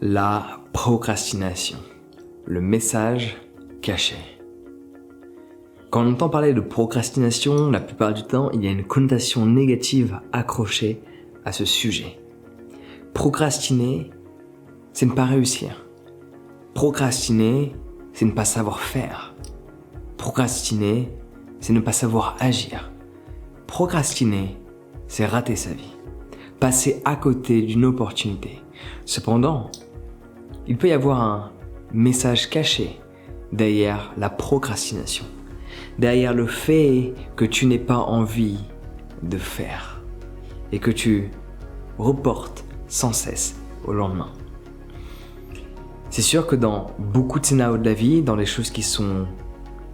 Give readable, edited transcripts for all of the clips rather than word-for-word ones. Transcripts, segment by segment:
La procrastination, le message caché. Quand on entend parler de procrastination, la plupart du temps, il y a une connotation négative accrochée à ce sujet. Procrastiner, c'est ne pas réussir. Procrastiner, c'est ne pas savoir faire. Procrastiner, c'est ne pas savoir agir. Procrastiner, c'est rater sa vie. Passer à côté d'une opportunité. Cependant, il peut y avoir un message caché derrière la procrastination, derrière le fait que tu n'aies pas envie de faire et que tu reportes sans cesse au lendemain. C'est sûr que dans beaucoup de scénarios de la vie, dans les choses qui sont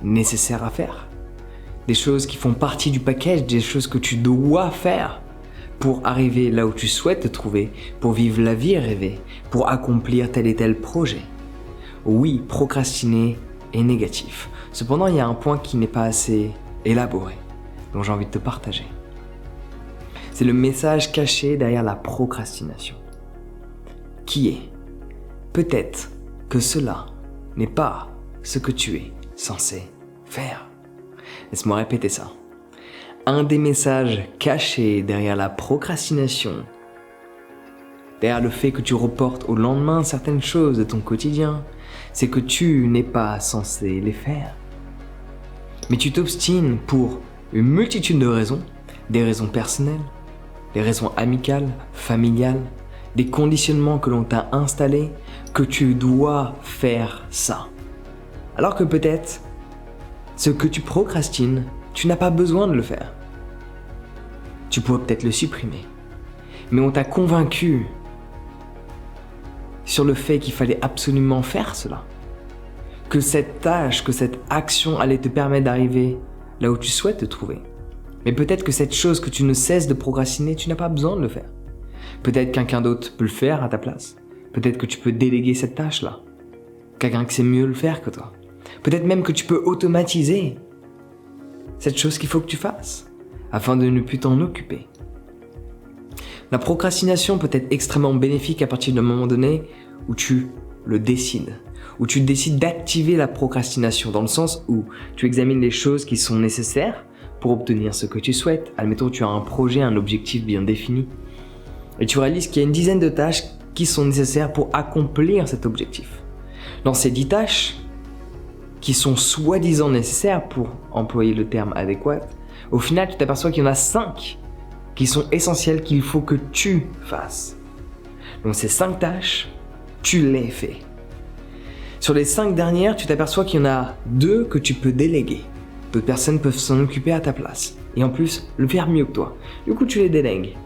nécessaires à faire, des choses qui font partie du package, des choses que tu dois faire pour arriver là où tu souhaites te trouver, pour vivre la vie rêvée, pour accomplir tel et tel projet. Oui, procrastiner est négatif. Cependant, il y a un point qui n'est pas assez élaboré, dont j'ai envie de te partager. C'est le message caché derrière la procrastination. Qui est peut-être que cela n'est pas ce que tu es censé faire. Laisse-moi répéter ça. Un des messages cachés derrière la procrastination, derrière le fait que tu reportes au lendemain certaines choses de ton quotidien, c'est que tu n'es pas censé les faire. Mais tu t'obstines pour une multitude de raisons, des raisons personnelles, des raisons amicales, familiales, des conditionnements que l'on t'a installés, que tu dois faire ça. Alors que peut-être, ce que tu procrastines, tu n'as pas besoin de le faire. Tu pourrais peut-être le supprimer. Mais on t'a convaincu sur le fait qu'il fallait absolument faire cela. Que cette tâche, que cette action allait te permettre d'arriver là où tu souhaites te trouver. Mais peut-être que cette chose que tu ne cesses de procrastiner, tu n'as pas besoin de le faire. Peut-être quelqu'un d'autre peut le faire à ta place. Peut-être que tu peux déléguer cette tâche-là. Quelqu'un qui sait mieux le faire que toi. Peut-être même que tu peux automatiser cette chose qu'il faut que tu fasses, afin de ne plus t'en occuper. La procrastination peut être extrêmement bénéfique à partir d'un moment donné où tu le décides, où tu décides d'activer la procrastination, dans le sens où tu examines les choses qui sont nécessaires pour obtenir ce que tu souhaites. Admettons que tu as un projet, un objectif bien défini, et tu réalises qu'il y a une dizaine de tâches qui sont nécessaires pour accomplir cet objectif. Dans ces 10 tâches, qui sont soi-disant nécessaires pour employer le terme adéquat, au final, tu t'aperçois qu'il y en a 5 qui sont essentielles qu'il faut que tu fasses. Donc ces 5 tâches, tu les fais. Sur les 5 dernières, tu t'aperçois qu'il y en a 2 que tu peux déléguer. D'autres personnes peuvent s'en occuper à ta place. Et en plus, le faire mieux que toi. Du coup, tu les délègues.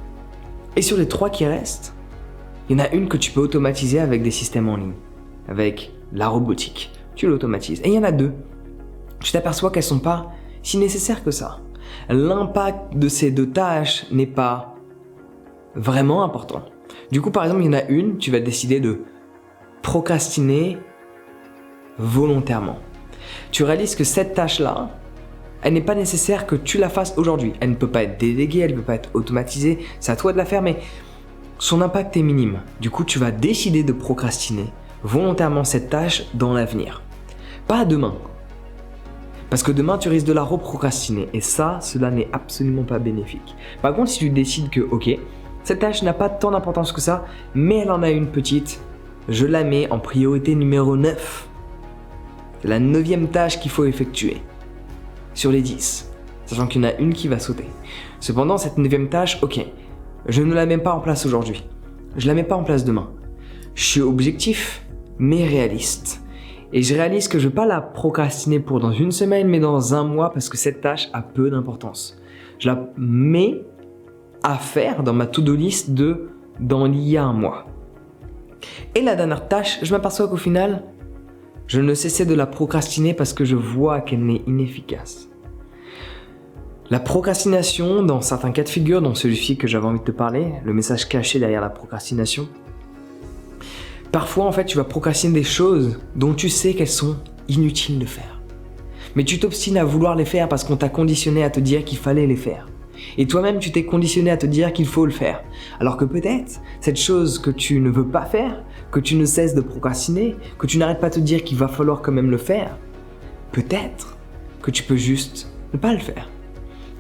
Et sur les 3 qui restent, il y en a une que tu peux automatiser avec des systèmes en ligne. Avec la robotique. Tu l'automatises. Et il y en a 2. Tu t'aperçois qu'elles ne sont pas si nécessaires que ça. L'impact de ces 2 tâches n'est pas vraiment important. Du coup, par exemple, il y en a une, tu vas décider de procrastiner volontairement. Tu réalises que cette tâche-là, elle n'est pas nécessaire que tu la fasses aujourd'hui. Elle ne peut pas être déléguée, elle ne peut pas être automatisée. C'est à toi de la faire, mais son impact est minime. Du coup, tu vas décider de procrastiner volontairement cette tâche dans l'avenir. Pas demain. Parce que demain, tu risques de la reprocrastiner. Et ça, cela n'est absolument pas bénéfique. Par contre, si tu décides que, ok, cette tâche n'a pas tant d'importance que ça, mais elle en a une petite, je la mets en priorité numéro 9. C'est la 9e tâche qu'il faut effectuer. Sur les 10. Sachant qu'il y en a une qui va sauter. Cependant, cette 9e tâche, ok, je ne la mets pas en place aujourd'hui. Je la mets pas en place demain. Je suis objectif, mais réaliste. Et je réalise que je ne vais pas la procrastiner pour dans une semaine, mais dans un mois, parce que cette tâche a peu d'importance. Je la mets à faire dans ma to-do list dans l'il y a un mois. Et la dernière tâche, je m'aperçois qu'au final, je ne cessais de la procrastiner parce que je vois qu'elle n'est inefficace. La procrastination, dans certains cas de figure, dont celui-ci que j'avais envie de te parler, le message caché derrière la procrastination, parfois, en fait, tu vas procrastiner des choses dont tu sais qu'elles sont inutiles de faire. Mais tu t'obstines à vouloir les faire parce qu'on t'a conditionné à te dire qu'il fallait les faire. Et toi-même, tu t'es conditionné à te dire qu'il faut le faire. Alors que peut-être, cette chose que tu ne veux pas faire, que tu ne cesses de procrastiner, que tu n'arrêtes pas de te dire qu'il va falloir quand même le faire, peut-être que tu peux juste ne pas le faire.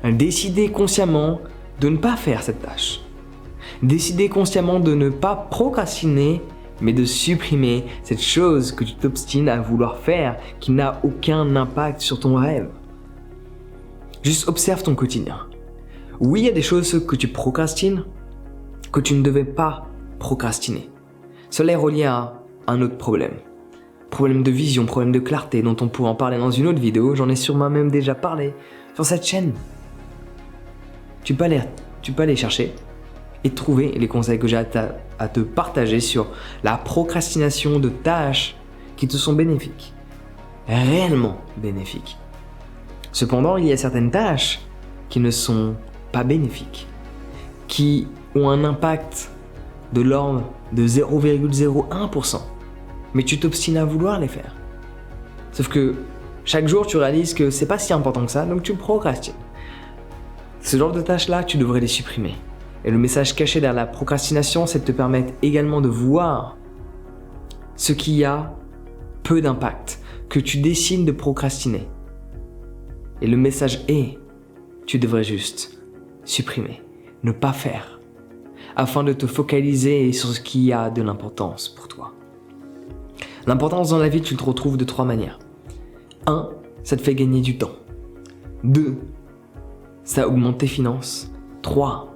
Décider consciemment de ne pas faire cette tâche. Décider consciemment de ne pas procrastiner, mais de supprimer cette chose que tu t'obstines à vouloir faire qui n'a aucun impact sur ton rêve. Juste observe ton quotidien. Oui, il y a des choses que tu procrastines, que tu ne devais pas procrastiner. Cela est relié à un autre problème. Problème de vision, problème de clarté, dont on pourrait en parler dans une autre vidéo. J'en ai sûrement même déjà parlé sur cette chaîne. Tu peux aller chercher et trouver les conseils que j'ai à te partager sur la procrastination de tâches qui te sont bénéfiques. Réellement bénéfiques. Cependant, il y a certaines tâches qui ne sont pas bénéfiques, qui ont un impact de l'ordre de 0,01%, mais tu t'obstines à vouloir les faire. Sauf que chaque jour, tu réalises que c'est pas si important que ça, donc tu procrastines. Ce genre de tâches-là, tu devrais les supprimer. Et le message caché derrière la procrastination, c'est de te permettre également de voir ce qui a peu d'impact, que tu décides de procrastiner. Et le message est, tu devrais juste supprimer, ne pas faire, afin de te focaliser sur ce qui a de l'importance pour toi. L'importance dans la vie, tu le retrouves de 3 manières. 1, ça te fait gagner du temps. 2, ça augmente tes finances. 3,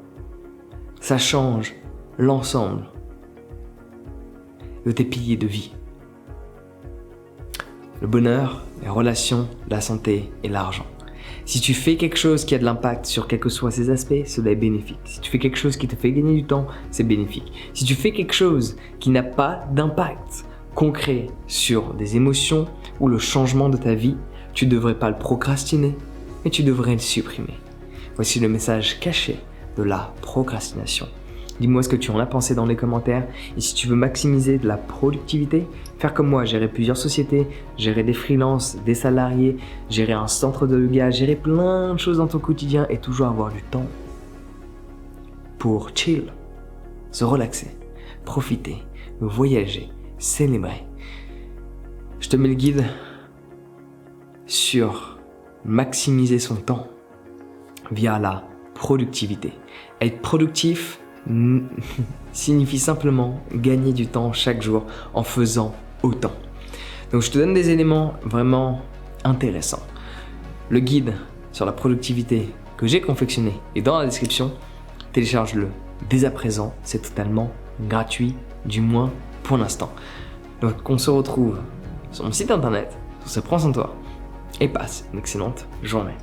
ça change l'ensemble de tes piliers de vie. Le bonheur, les relations, la santé et l'argent. Si tu fais quelque chose qui a de l'impact sur quels que soient ces aspects, cela est bénéfique. Si tu fais quelque chose qui te fait gagner du temps, c'est bénéfique. Si tu fais quelque chose qui n'a pas d'impact concret sur des émotions ou le changement de ta vie, tu ne devrais pas le procrastiner, mais tu devrais le supprimer. Voici le message caché de la procrastination. Dis-moi ce que tu en as pensé dans les commentaires. Et si tu veux maximiser de la productivité, faire comme moi, gérer plusieurs sociétés, gérer des freelances, des salariés, gérer un centre de yoga, gérer plein de choses dans ton quotidien et toujours avoir du temps pour chill, se relaxer, profiter, voyager, célébrer. Je te mets le guide sur maximiser son temps via la productivité. Être productif signifie simplement gagner du temps chaque jour en faisant autant. Donc je te donne des éléments vraiment intéressants. Le guide sur la productivité que j'ai confectionné est dans la description. Télécharge-le dès à présent, c'est totalement gratuit, du moins pour l'instant. Donc on se retrouve sur mon site internet, sur ce Prends soin de toi et passe une excellente journée.